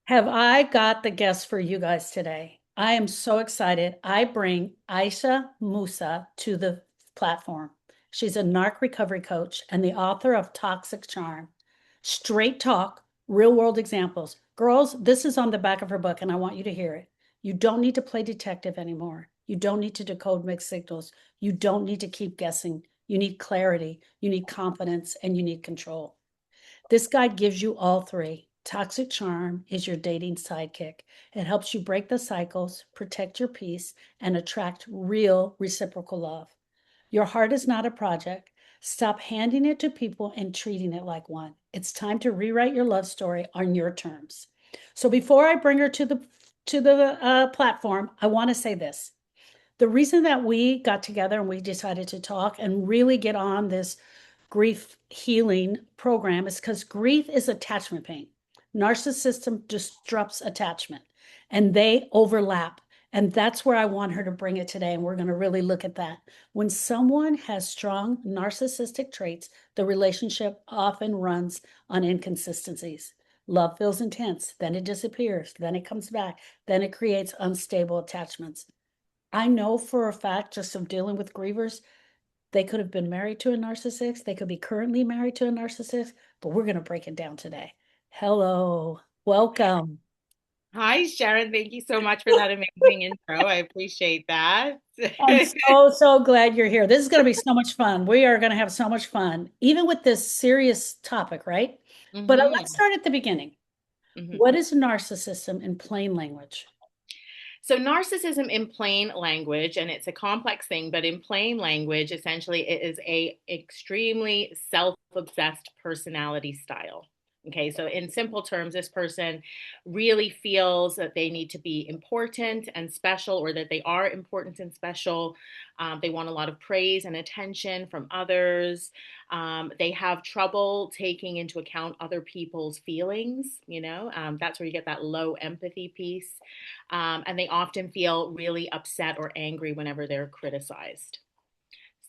Have I got the guest for you guys today? I am so excited. I bring Aisha Musa to the platform. She's a narc recovery coach and the author of Toxic Charm. Straight talk, real world examples. Girls, this is on the back of her book, and I want you to hear it. You don't need to play detective anymore. You don't need to decode mixed signals. You don't need to keep guessing. You need clarity, you need confidence, and you need control. This guide gives you all three. Toxic Charm is your dating sidekick. It helps you break the cycles, protect your peace, and attract real reciprocal love. Your heart is not a project. Stop handing it to people and treating it like one. It's time to rewrite your love story on your terms. So before I bring her to the platform, I want to say this. The reason that we got together and we decided to talk and really get on this grief healing program is because grief is attachment pain. Narcissism disrupts attachment and they overlap. And that's where I want her to bring it today. And we're going to really look at that. When someone has strong narcissistic traits, the relationship often runs on inconsistencies. Love feels intense, then it disappears, then it comes back, then it creates unstable attachments. I know for a fact, just of dealing with grievers, they could have been married to a narcissist. They could be currently married to a narcissist, but we're going to break it down today. Hello, welcome. Hi, Sharon. Thank you so much for that amazing intro. I appreciate that. I'm so glad you're here. This is going to be so much fun. We are going to have so much fun, even with this serious topic, right? But let's hmm start at the beginning. hmm What is narcissism in plain language? So, narcissism in plain language, and it's a complex thing, but in plain language, essentially, it is a extremely self-obsessed personality style. Okay, so in simple terms, this person really feels that they need to be important and special, or that they are important and special. They want a lot of praise and attention from others. They have trouble taking into account other people's feelings. That's where you get that low empathy piece. And they often feel really upset or angry whenever they're criticized.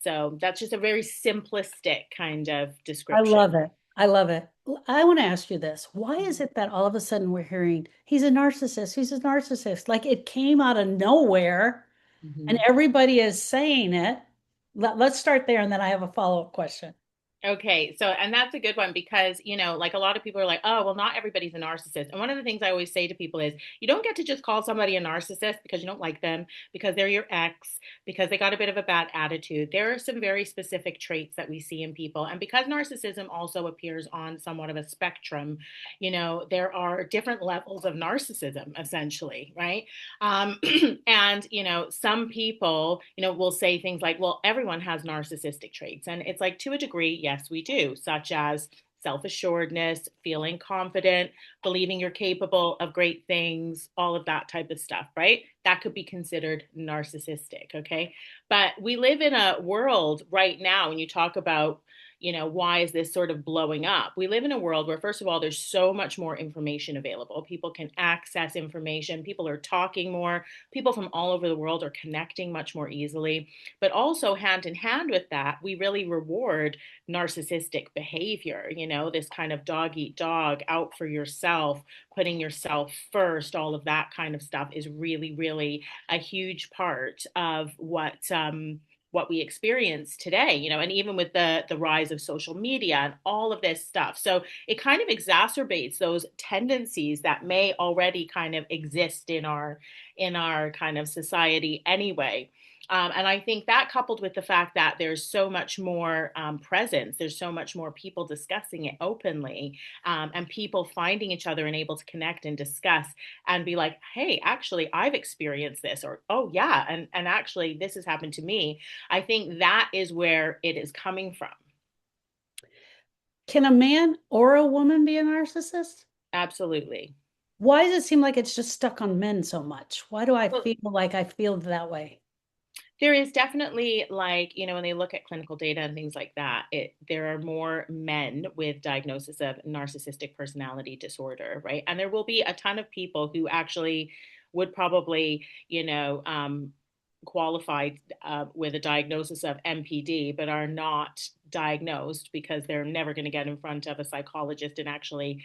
So that's just a very simplistic kind of I love description. it. I love it. I want to ask you this. Why is it that all of a sudden we're hearing he's a narcissist? He's a narcissist. Like it came out of nowhere and Mhm. everybody is saying it. Let's start there and then I have a follow-up question. Okay, so and that's a good one because, like a lot of people are like, oh, well, not everybody's a narcissist. And one of the things I always say to people is you don't get to just call somebody a narcissist because you don't like them, because they're your ex, because they got a bit of a bad attitude. There are some very specific traits that we see in people. And because narcissism also appears on somewhat of a spectrum, there are different levels of narcissism, essentially, right? Um, and, some people, will say things like, well, everyone has narcissistic traits. And it's like, to a degree, yes, we do, such as self assuredness, feeling confident, believing you're capable of great things, all of that type of stuff, right? That could be considered narcissistic. Okay. But we live in a world right now, when you talk about why is this sort of blowing up? We live in a world where, first of all, there's so much more information available. People can access information. People are talking more. People from all over the world are connecting much more easily. But also, hand in hand with that, we really reward narcissistic behavior, this kind of dog eat dog, out for yourself, putting yourself first, all of that kind of stuff is really, really a huge part of what we experience today, and even with the rise of social media and all of this stuff. So it kind of exacerbates those tendencies that may already kind of exist in our kind of society anyway. And I think that, coupled with the fact that there's so much more presence, there's so much more people discussing it openly, and people finding each other and able to connect and discuss and be like, hey, actually, I've experienced this, or oh, yeah, and actually, this has happened to me. I think that is where it is coming from. Can a man or a woman be a narcissist? Absolutely. Why does it seem like it's just stuck on men so much? Why do I Well, feel like I feel that way? there is definitely, like, when they look at clinical data and things like that, there are more men with diagnosis of narcissistic personality disorder, right? And there will be a ton of people who actually would probably, qualified with a diagnosis of MPD, but are not diagnosed because they're never going to get in front of a psychologist and actually,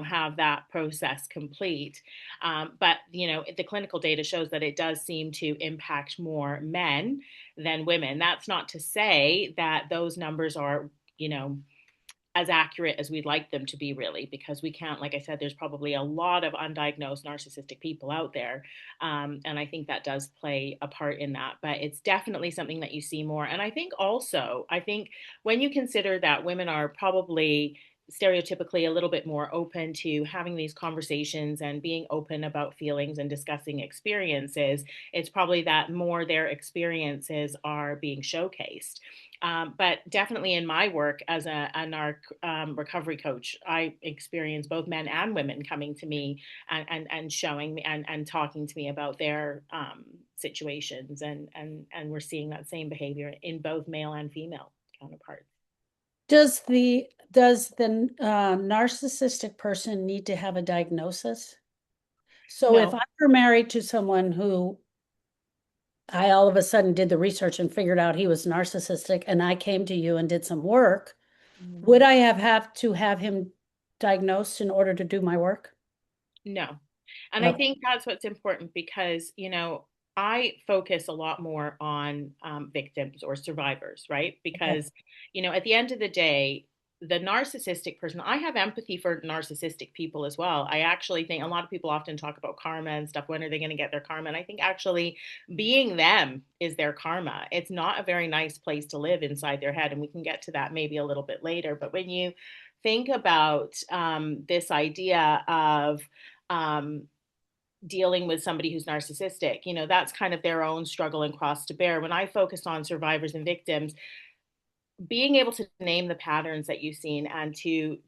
have that process complete. But, the clinical data shows that it does seem to impact more men than women. That's not to say that those numbers are, you know, as accurate as we'd like them to be, really, because we can't, like I said, there's probably a lot of undiagnosed narcissistic people out there. And I think that does play a part in that, but it's definitely something that you see more. And I think when you consider that women are probably stereotypically a little bit more open to having these conversations and being open about feelings and discussing experiences, it's probably that more their experiences are being showcased. But definitely in my work as a narc recovery coach, I experience both men and women coming to me and showing me and talking to me about their situations, and we're seeing that same behavior in both male and female counterparts. Does the narcissistic person need to have a diagnosis? So if I No. were married to someone who I all of a sudden did the research and figured out he was narcissistic, and I came to you and did some work, Mhm. would I have to have him diagnosed in order to do my work? No. And I Okay. think that's what's important because, I focus a lot more on victims or survivors, right? Okay. Because, at the end of the day, the narcissistic person, I have empathy for narcissistic people as well. I actually think a lot of people often talk about karma and stuff. When are they going to get their karma? And I think actually being them is their karma. It's not a very nice place to live inside their head. And we can get to that maybe a little bit later. But when you think about this idea of, um, dealing with somebody who's narcissistic, that's kind of their own struggle and cross to bear. When I focus on survivors and victims, being able to name the patterns that you've seen and to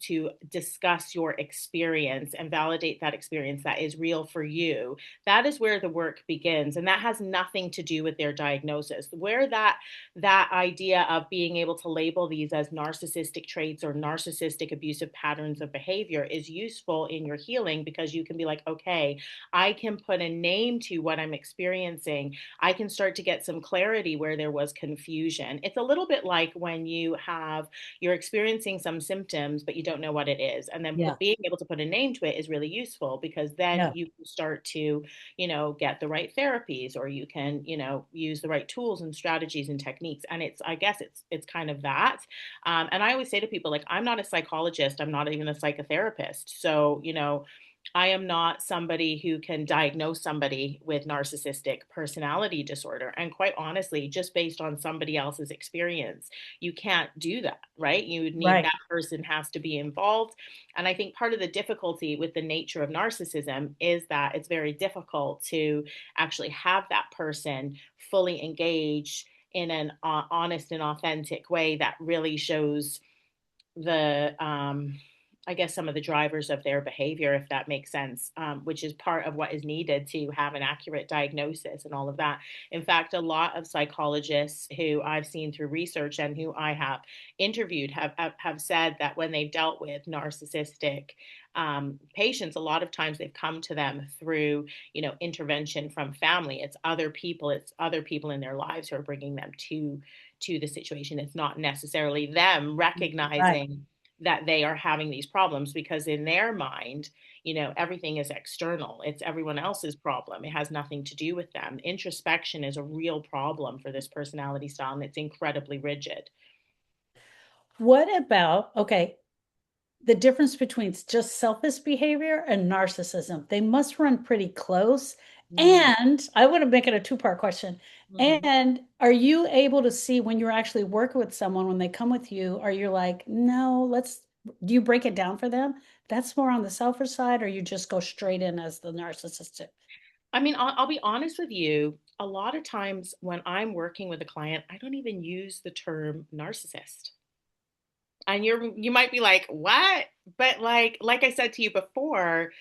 discuss your experience and validate that experience that is real for you, that is where the work begins, and that has nothing to do with their diagnosis. Where that idea of being able to label these as narcissistic traits or narcissistic abusive patterns of behavior is useful in your healing, because you can be like, okay, I can put a name to what I'm experiencing. I can start to get some clarity where there was confusion. It's a little bit like when you're experiencing some symptoms, but you don't know what it is. And then Yeah. being able to put a name to it is really useful, because then Yeah. you can start to, get the right therapies, or you can, use the right tools and strategies and techniques. And I guess it's kind of that. And I always say to people, like, I'm not a psychologist, I'm not even a psychotherapist. So, I am not somebody who can diagnose somebody with narcissistic personality disorder. And quite honestly, just based on somebody else's experience, you can't do that, right? You would need, Right. that person has to be involved. And I think part of the difficulty with the nature of narcissism is that it's very difficult to actually have that person fully engaged in an honest and authentic way that really shows the I guess some of the drivers of their behavior, if that makes sense, which is part of what is needed to have an accurate diagnosis and all of that. In fact, a lot of psychologists who I've seen through research and who I have interviewed have said that when they've dealt with narcissistic patients, a lot of times they've come to them through, intervention from family. It's other people in their lives who are bringing them to the situation. It's not necessarily them Right. recognizing that they are having these problems, because in their mind, everything is external. It's everyone else's problem. It has nothing to do with them. Introspection is a real problem for this personality style, and it's incredibly rigid. What about, okay, the difference between just selfish behavior and narcissism? They must run pretty close. Mm-hmm. And I want to make it a two-part question. Mm-hmm. And are you able to see when you're actually working with someone, when they come with you, are you like, no, do you break it down for them? That's more on the selfish side, or you just go straight in as the narcissistic? I mean, I'll be honest with you. A lot of times when I'm working with a client, I don't even use the term narcissist. And you might be like, what? But like I said to you before,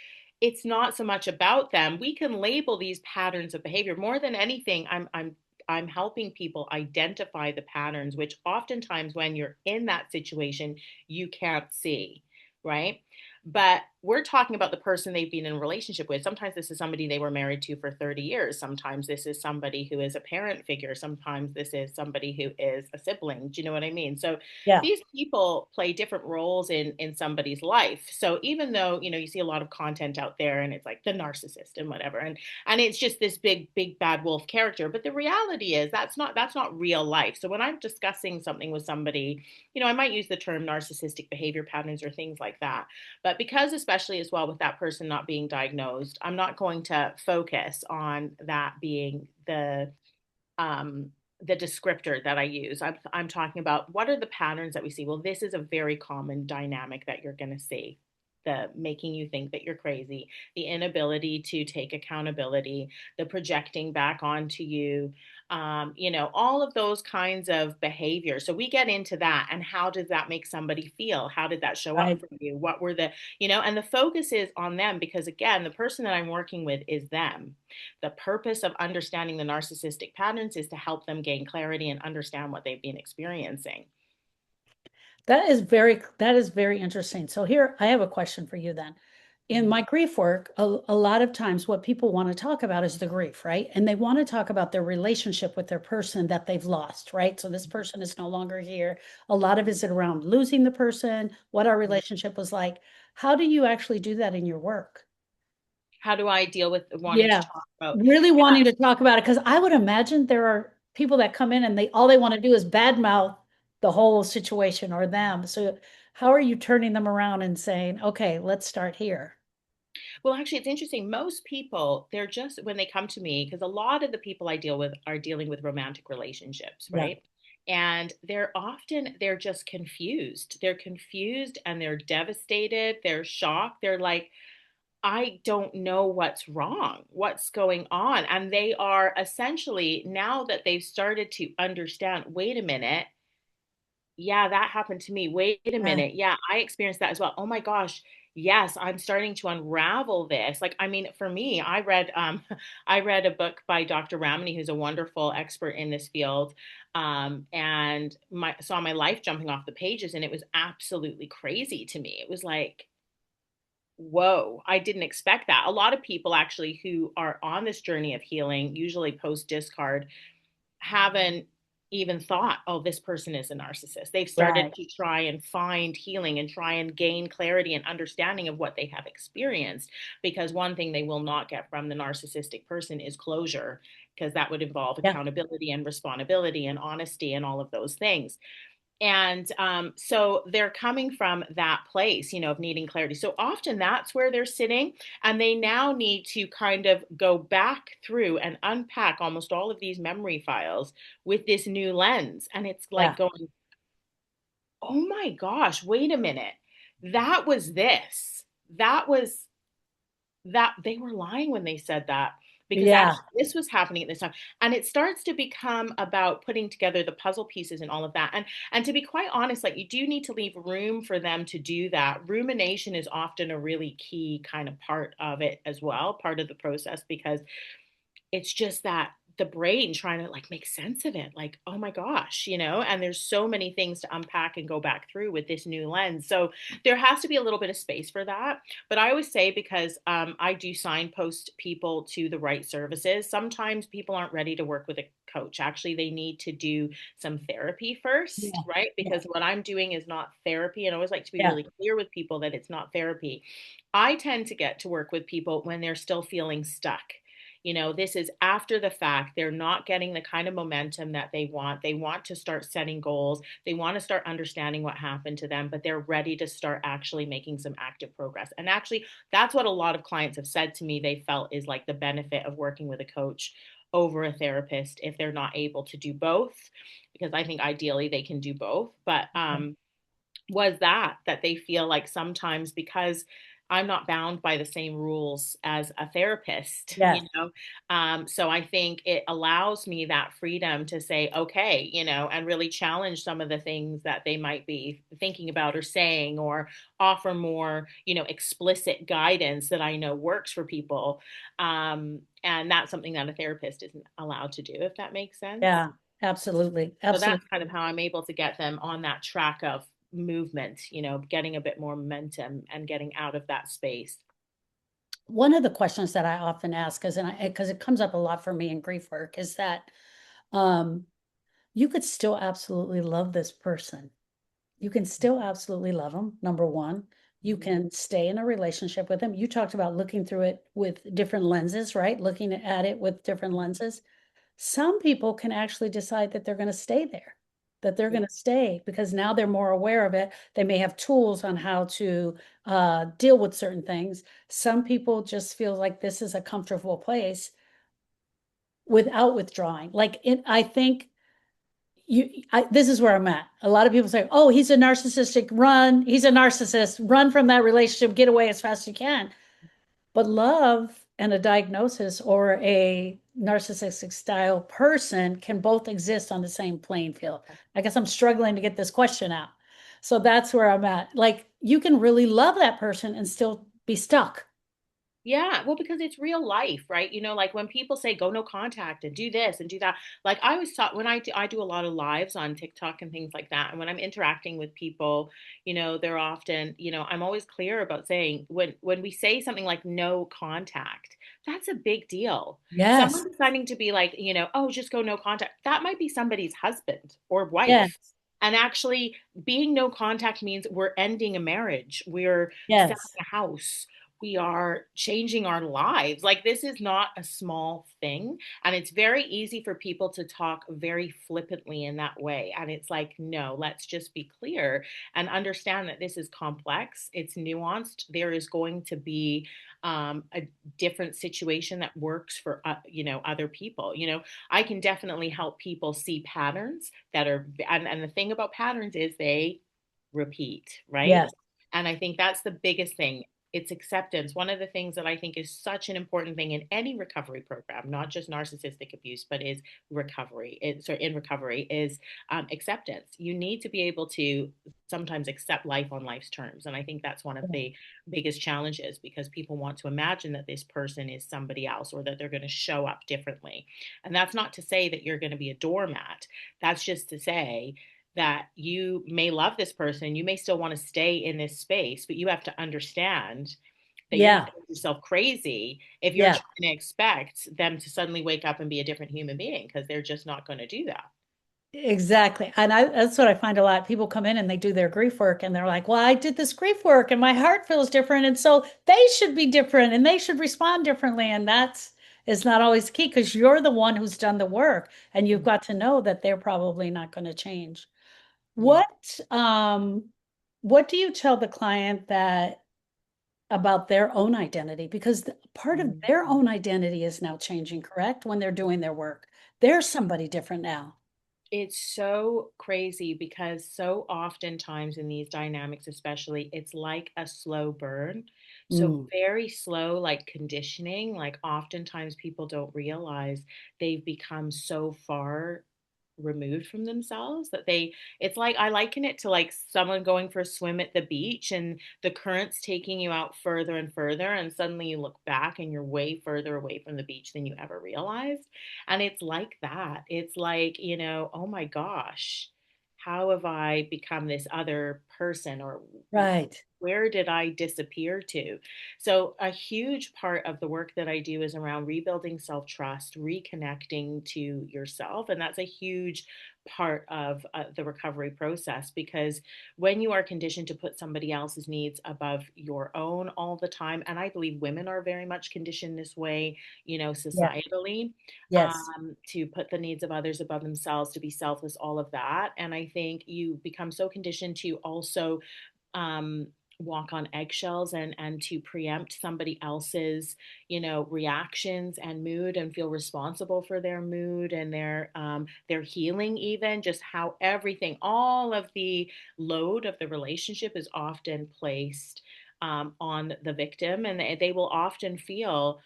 it's not so much about them. We can label these patterns of behavior. More than anything, I'm helping people identify the patterns, which oftentimes when you're in that situation, you can't see, right? But we're talking about the person they've been in a relationship with. Sometimes this is somebody they were married to for 30 years. Sometimes this is somebody who is a parent figure. Sometimes this is somebody who is a sibling. Do you know what I mean? So Yeah. these people play different roles in somebody's life. So even though, you see a lot of content out there and it's like the narcissist and whatever, and it's just this big bad wolf character, but the reality is that's not real life. So when I'm discussing something with somebody, I might use the term narcissistic behavior patterns or things like that. But because, especially as well, with that person not being diagnosed, I'm not going to focus on that being um, the descriptor that I use. I'm talking about what are the patterns that we see. Well, this is a very common dynamic that you're going to see. The making you think that you're crazy, the inability to take accountability, the projecting back onto you, all of those kinds of behaviors. So we get into that. And how does that make somebody feel? How did that show up Right. for you? What were and the focus is on them because, again, the person that I'm working with is them. The purpose of understanding the narcissistic patterns is to help them gain clarity and understand what they've been experiencing. That is very interesting. So here I have a question for you then. In Mhm. my grief work, a lot of times what people want to talk about is the grief, right? And they want to talk about their relationship with their person that they've lost, right? So this person is no longer here. A lot of is it around losing the person, what our relationship was like. How do you actually do that in your work? How do I deal with wanting to Yeah, talk about? really wanting to talk about it because I would imagine there are people that come in and they all they want to do is badmouth the whole situation or them. So how are you turning them around and saying, okay, let's start here? Well, actually, it's interesting. Most people, they're just when they come to me, because a lot of the people I deal with are dealing with romantic relationships, Yeah, right? And they're just confused. They're confused and they're devastated. They're shocked. They're like, I don't know what's wrong, what's going on. And they are essentially, now that they've started to understand, wait a minute, yeah, that happened to me. Wait a yeah, minute. Yeah, I experienced that as well. Oh my gosh. Yes, I'm starting to unravel this. Like, I mean, for me, I read I read a book by Dr. Ramani, who's a wonderful expert in this field. And my saw my life jumping off the pages, and it was absolutely crazy to me. It was like, whoa, I didn't expect that. A lot of people actually who are on this journey of healing, usually post discard, haven't even thought, oh, this person is a narcissist. They've started right. to try and find healing and try and gain clarity and understanding of what they have experienced. Because one thing they will not get from the narcissistic person is closure, because that would involve Yeah, accountability and responsibility and honesty and all of those things. And so they're coming from that place, of needing clarity. So often that's where they're sitting, and they now need to kind of go back through and unpack almost all of these memory files with this new lens. And it's like yeah, going, oh my gosh, wait a minute. That was this. That was that they were lying when they said that, because yeah, actually this was happening at this time. And it starts to become about putting together the puzzle pieces and all of that. And to be quite honest, like, you do need to leave room for them to do that. Rumination is often a really key kind of part of it as well, part of the process, because it's just that the brain trying to like make sense of it, like, oh my gosh, and there's so many things to unpack and go back through with this new lens. So there has to be a little bit of space for that. But I always say, because I do signpost people to the right services, sometimes people aren't ready to work with a coach. Actually, they need to do some therapy first, yeah, right? yeah, Because what I'm doing is not therapy, and I always like to be yeah, really clear with people that it's not therapy. I tend to get to work with people when they're still feeling stuck. This is after the fact. They're not getting the kind of momentum that they want. They want to start setting goals. They want to start understanding what happened to them, but they're ready to start actually making some active progress. And actually, that's what a lot of clients have said to me they felt is like the benefit of working with a coach over a therapist if they're not able to do both, because I think ideally they can do both. But was that they feel like sometimes, because I'm not bound by the same rules as a therapist, yes, so I think it allows me that freedom to say, okay, and really challenge some of the things that they might be thinking about or saying, or offer more, explicit guidance that I know works for people. And that's something that a therapist isn't allowed to do, if that makes sense. yeah, absolutely, So that's absolutely. kind of how I'm able to get them on that track of movement, getting a bit more momentum and getting out of that space. One of the questions that I often ask is, and because it comes up a lot for me in grief work, is that um, you could still absolutely love this person. You can still absolutely love them, number one. You Mhm. can stay in a relationship with them. You talked about looking through it with different lenses, right? Looking at it with different lenses. Some people can actually decide that they're going to stay there, that they're Yeah. going to stay because now they're more aware of it. They may have tools on how to deal with certain things. Some people just feel like this is a comfortable place without withdrawing. I think this is where I'm at. A lot of people say, "Oh, he's a narcissistic. Run. He's a narcissist. Run from that relationship. Get away as fast as you can." But love and a diagnosis or a narcissistic style person can both exist on the same playing field. I guess I'm struggling to get this question out. So that's where I'm at. Like you can really love that person and still be stuck. Yeah, well, because it's real life, right? Like when people say go no contact and do this and do that, like I always thought when I do a lot of lives on TikTok and things like that, and when I'm interacting with people, they're often, I'm always clear about saying when we say something like no contact, that's a big deal. Yes. Someone deciding to be like, oh, just go no contact, that might be somebody's husband or wife. Yes. And actually, being no contact means we're ending a marriage, we're selling Yes. a house, we are changing our lives. Like, this is not a small thing. And it's very easy for people to talk very flippantly in that way. And it's like, no, let's just be clear and understand that this is complex, it's nuanced. There is going to be a different situation that works for other people. I can definitely help people see patterns that are, and the thing about patterns is they repeat, right? Yes. And I think that's the biggest thing. It's acceptance. One of the things that I think is such an important thing in any recovery program, not just narcissistic abuse, but is recovery. In recovery is acceptance. You need to be able to sometimes accept life on life's terms, and I think that's one of the biggest challenges because people want to imagine that this person is somebody else or that they're going to show up differently. And that's not to say that you're going to be a doormat. That's just to say that you may love this person, you may still want to stay in this space, but you have to understand that you're Yeah. making yourself crazy if you're Yeah. trying to expect them to suddenly wake up and be a different human being because they're just not going to do that. Exactly. And that's what I find a lot. People come in and they do their grief work and they're like, well, I did this grief work and my heart feels different. And so they should be different and they should respond differently. And that's is not always key because you're the one who's done the work and you've Mhm. got to know that they're probably not going to change. Yeah. What what do you tell the client that about their own identity? Because part of their Mhm. own identity is now changing, correct? When they're doing their work. They're somebody different now. It's so crazy because so oftentimes in these dynamics, especially, it's like a slow burn. So, Mm, very slow, like conditioning, like oftentimes people don't realize they've become so far removed from themselves that it's like I liken it to like someone going for a swim at the beach and the current's taking you out further and further, and suddenly you look back and you're way further away from the beach than you ever realized. And it's like that. It's like, oh my gosh, how have I become this other person? Or right. where did I disappear to? So, a huge part of the work that I do is around rebuilding self trust, reconnecting to yourself. And that's a huge part of the recovery process because when you are conditioned to put somebody else's needs above your own all the time, and I believe women are very much conditioned this way, Yeah. societally, Yes. to put the needs of others above themselves, to be selfless, all of that. And I think you become so conditioned to also um, walk on eggshells and to preempt somebody else's reactions and mood and feel responsible for their mood and their healing, even just how everything, all of the load of the relationship is often placed on the victim, and they will often feel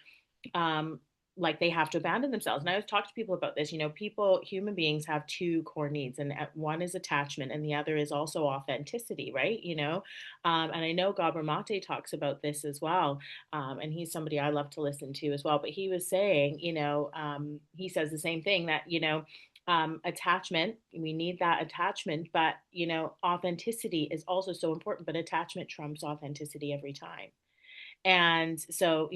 um, like they have to abandon themselves. And I always talk to people about this. Human beings have two core needs, and one is attachment, and the other is also authenticity, right? And I know Gabor Mate talks about this as well. And he's somebody I love to listen to as well. But he was saying, he says the same thing that, Attachment, we need that attachment, but authenticity is also so important, but attachment trumps authenticity every time. And so,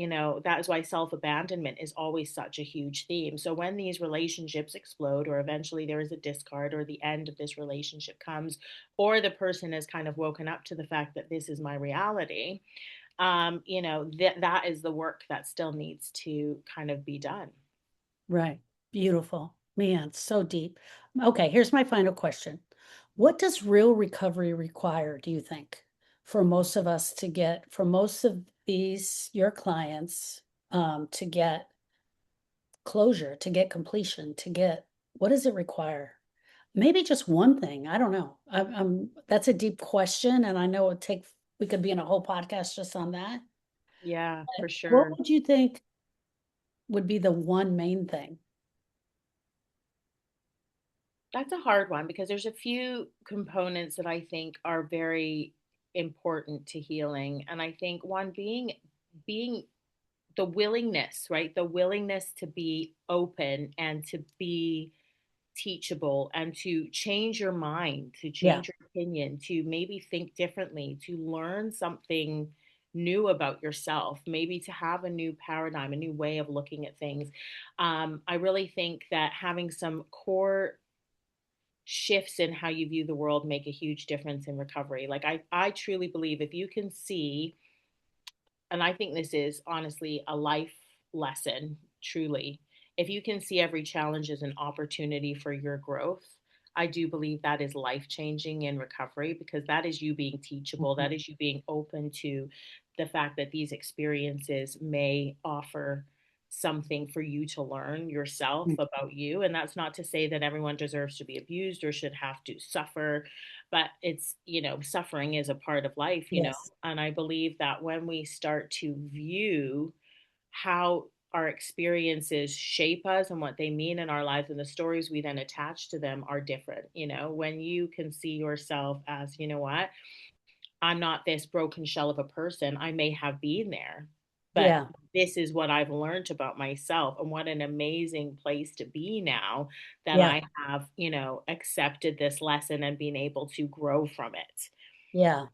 that is why self abandonment is always such a huge theme. So, when these relationships explode, or eventually there is a discard, or the end of this relationship comes, or the person has kind of woken up to the fact that this is my reality, that is the work that still needs to kind of be done. Right. Beautiful. Man, so deep. Okay, here's my final question. What does real recovery require, do you think, for most of us to get, for most of these, your clients, to get closure, to get completion, to get, what does it require? Maybe just one thing. I don't know. That's a deep question, and I know we could be in a whole podcast just on that. Yeah, for What sure. would you think would be the one main thing? That's a hard one because there's a few components that I think are very important to healing. And I think one being the willingness, right? The willingness to be open and to be teachable and to change your mind, to Yeah, change your opinion, to maybe think differently, to learn something new about yourself, maybe to have a new paradigm, a new way of looking at things. I really think that having some core shifts in how you view the world make a huge difference in recovery. Like I truly believe if you can see, and I think this is honestly a life lesson, truly. If you can see every challenge as an opportunity for your growth, I do believe that is life changing in recovery because that is you being teachable. mhm, That is you being open to the fact that these experiences may offer something for you to learn yourself mm, about you. And that's not to say that everyone deserves to be abused or should have to suffer, but suffering is a part of life. yes, And I believe that when we start to view how our experiences shape us and what they mean in our lives and the stories we then attach to them are different. When you can see yourself as, what, I'm not this broken shell of a person. I may have been there, but yeah, this is what I've learned about myself. And what an amazing place to be now that yeah, I have, accepted this lesson and been able to grow from it. yeah,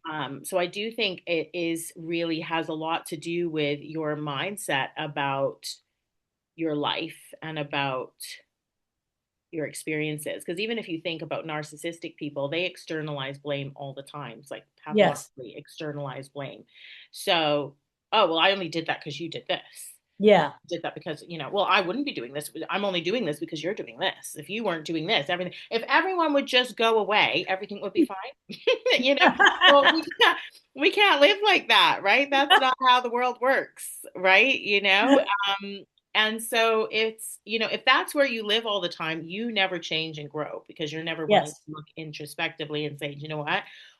So I do think it is really has a lot to do with your mindset about your life and about your experiences. Because even if you think about narcissistic people, they externalize blame all the time. It's like yes, pathologically externalize blame. So, oh, well, I only did that because you did this. yeah. Did that because, well, I wouldn't be doing this. I'm only doing this because you're doing this. If you weren't doing this, everything, if everyone would just go away, everything would be fine. you know, well, we can't live like that, right? That's not how the world works, right? And so if that's where you live all the time, you never change and grow because you're never willing to Yes, look introspectively and say, you know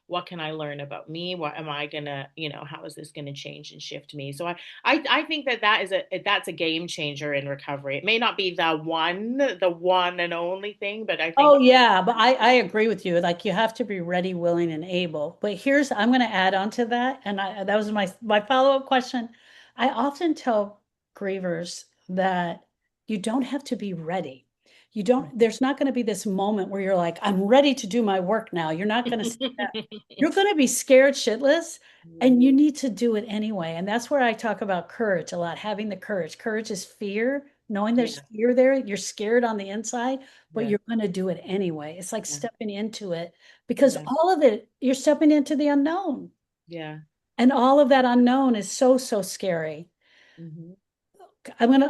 what can I learn about me? What am I gonna, how is this gonna change and shift me? So I think that's a game changer in recovery. It may not be the one and only thing, but I think oh yeah, but I agree with you. Like you have to be ready, willing, and able. But I'm going to add on to that, and that was my follow-up question. I often tell grievers that you don't have to be ready. You don't, there's not going to be this moment where you're like, I'm ready to do my work now. You're not going to you're going to be scared shitless, yeah, and you need to do it anyway. And that's where I talk about courage a lot, having the courage. Courage is fear, knowing there's yeah, fear there. You're scared on the inside, but yeah, you're going to do it anyway. It's like yeah, stepping into it because yeah, all of it, you're stepping into the unknown. yeah. And all of that unknown is so, so scary. Mhm.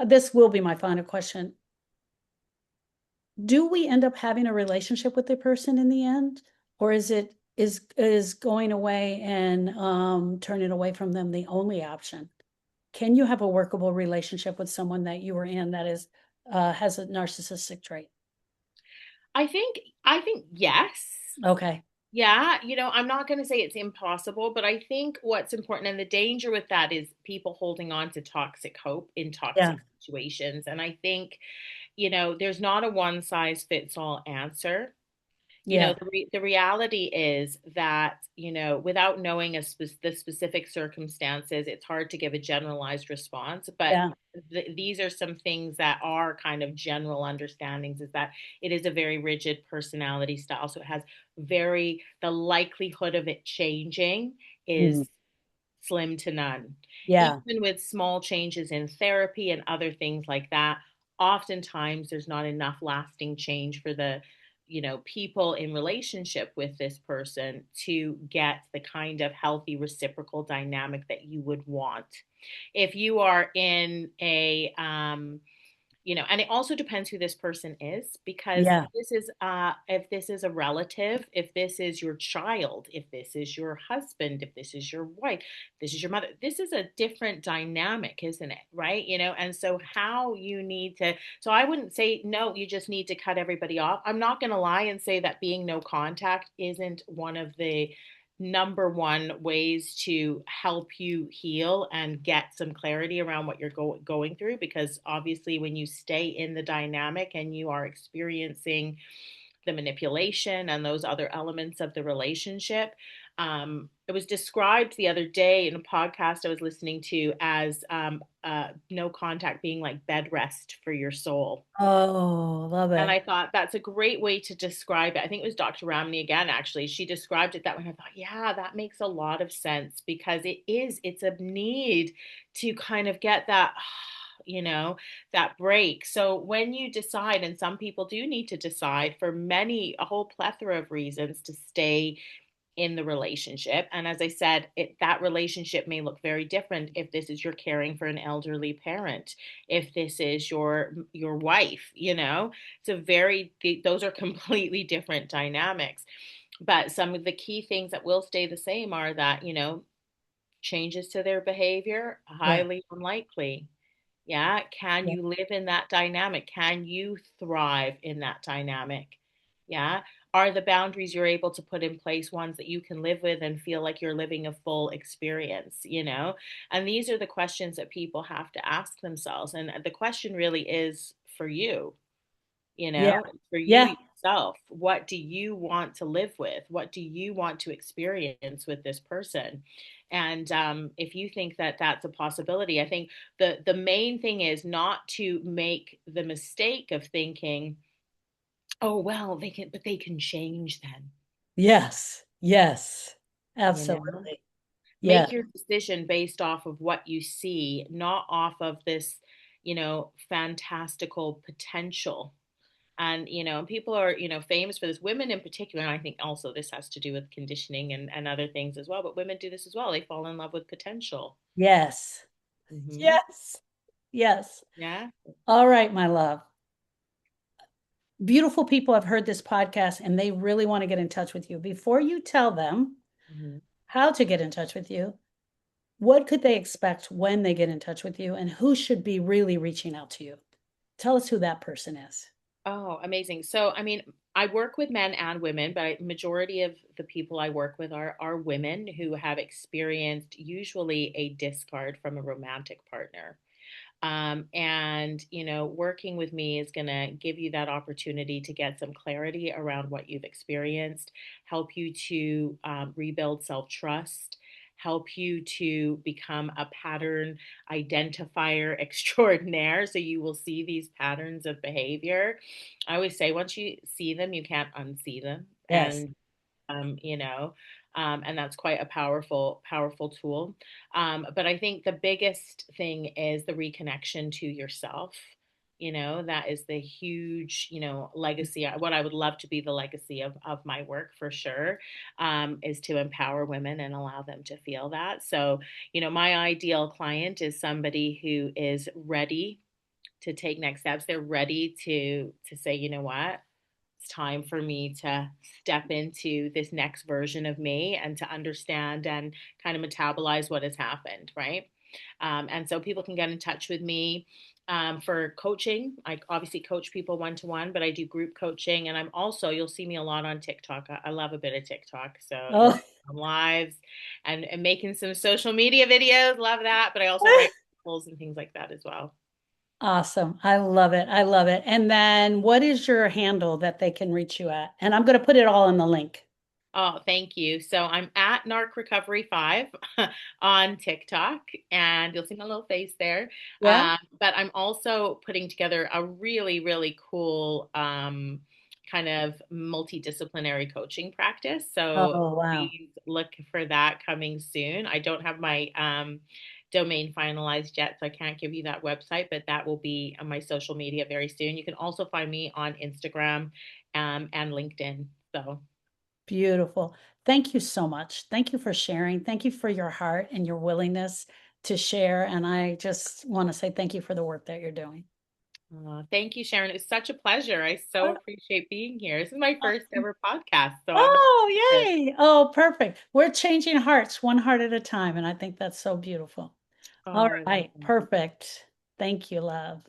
This will be my final question. Do we end up having a relationship with the person in the end? Or is going away and turning away from them the only option? Can you have a workable relationship with someone that you were in that is has a narcissistic trait? I think yes. Okay. Yeah, I'm not going to say it's impossible, but I think what's important and the danger with that is people holding on to toxic hope in Yeah. toxic situations. And I think, there's not a one size fits all answer. Yeah. The reality is that, without knowing the specific circumstances, it's hard to give a generalized response. But Yeah. these are some things that are kind of general understandings, is that it is a very rigid personality style. So it has the likelihood of it changing Mm. is slim to none. Yeah. Even with small changes in therapy and other things like that, oftentimes there's not enough lasting change for the people in relationship with this person to get the kind of healthy reciprocal dynamic that you would want. If you are in a and it also depends who this person is, because Yeah. if this is a relative, if this is your child, if this is your husband, if this is your wife, this is your mother, this is a different dynamic, isn't it? Right? And so how you need to, so I wouldn't say no, you just need to cut everybody off. I'm not going to lie and say that being no contact isn't one of the number one ways to help you heal and get some clarity around what you're going through, because obviously when you stay in the dynamic and you are experiencing the manipulation and those other elements of the relationship, it was described the other day in a podcast I was listening to as no contact being like bed rest for your soul. Oh, love And it. I thought that's a great way to describe it. I think it was Dr. Ramney again, actually. She described it that way. I thought, yeah, that makes a lot of sense, because it's a need to kind of get that, you know, that break. So when you decide, and some people do need to decide for a whole plethora of reasons to stay in the relationship. And as I said, that relationship may look very different if this is you're caring for an elderly parent, if this is your wife, it's those are completely different dynamics. But some of the key things that will stay the same are that, changes to their behavior, Yeah. highly unlikely. Yeah. Can Yeah. you live in that dynamic? Can you thrive in that dynamic? Yeah. Are the boundaries you're able to put in place ones that you can live with and feel like you're living a full experience, And these are the questions that people have to ask themselves. And the question really is for you, Yeah. for you Yeah. yourself. What do you want to live with? What do you want to experience with this person? And if you think that that's a possibility, I think the main thing is not to make the mistake of thinking, oh well, they can change then. Yes. Yes. You know, Absolutely. Yeah. make your decision based off of what you see, not off of this, fantastical potential. And people are famous for this, women in particular, and I think also this has to do with conditioning and other things as well, but women do this as well. They fall in love with potential. Yes. Hmm. Yes. Yes. Yeah. All right, my love. Beautiful people have heard this podcast and they really want to get in touch with you. Before you tell them Hmm. how to get in touch with you, what could they expect when they get in touch with you and who should be really reaching out to you? Tell us who that person is. Oh, amazing. So, I mean, I work with men and women, but majority of the people I work with are women who have experienced usually a discard from a romantic partner. And, working with me is going to give you that opportunity to get some clarity around what you've experienced, help you to rebuild self trust, help you to become a pattern identifier extraordinaire. So you will see these patterns of behavior. I always say, once you see them, you can't unsee them. Yes. And and that's quite a powerful tool. But I think the biggest thing is the reconnection to yourself. That is the huge, legacy. What I would love to be the legacy of my work for sure, is to empower women and allow them to feel that. So, my ideal client is somebody who is ready to take next steps. They're ready to say, you know what, it's time for me to step into this next version of me and to understand and kind of metabolize what has happened, right? And so people can get in touch with me for coaching. I obviously coach people one to one, but I do group coaching. And you'll see me a lot on TikTok. I love a bit of TikTok. So you'll Oh, see some lives and making some social media videos. Love that. But I also write articles and things like that as well. Awesome. I love it. I love it. And then what is your handle that they can reach you at? And I'm going to put it all in the link. Oh, thank you. So I'm at Narc Recovery 5 on TikTok, and you'll see my little face there. Yeah. But I'm also putting together a really, really cool kind of multidisciplinary coaching practice. So Oh, wow. please look for that coming soon. I don't have my domain finalized yet, so I can't give you that website, but that will be on my social media very soon. You can also find me on Instagram and LinkedIn. So. Beautiful. Thank you so much. Thank you for sharing. Thank you for your heart and your willingness to share. And I just want to say thank you for the work that you're doing. Thank you, Sharon. It's such a pleasure. I so Oh, appreciate being here. This is my first awesome. ever podcast, so I'm Oh, excited. yay. Oh, perfect. We're changing hearts one heart at a time. And I think that's so beautiful. All Oh, right. Perfect. Thank you, love.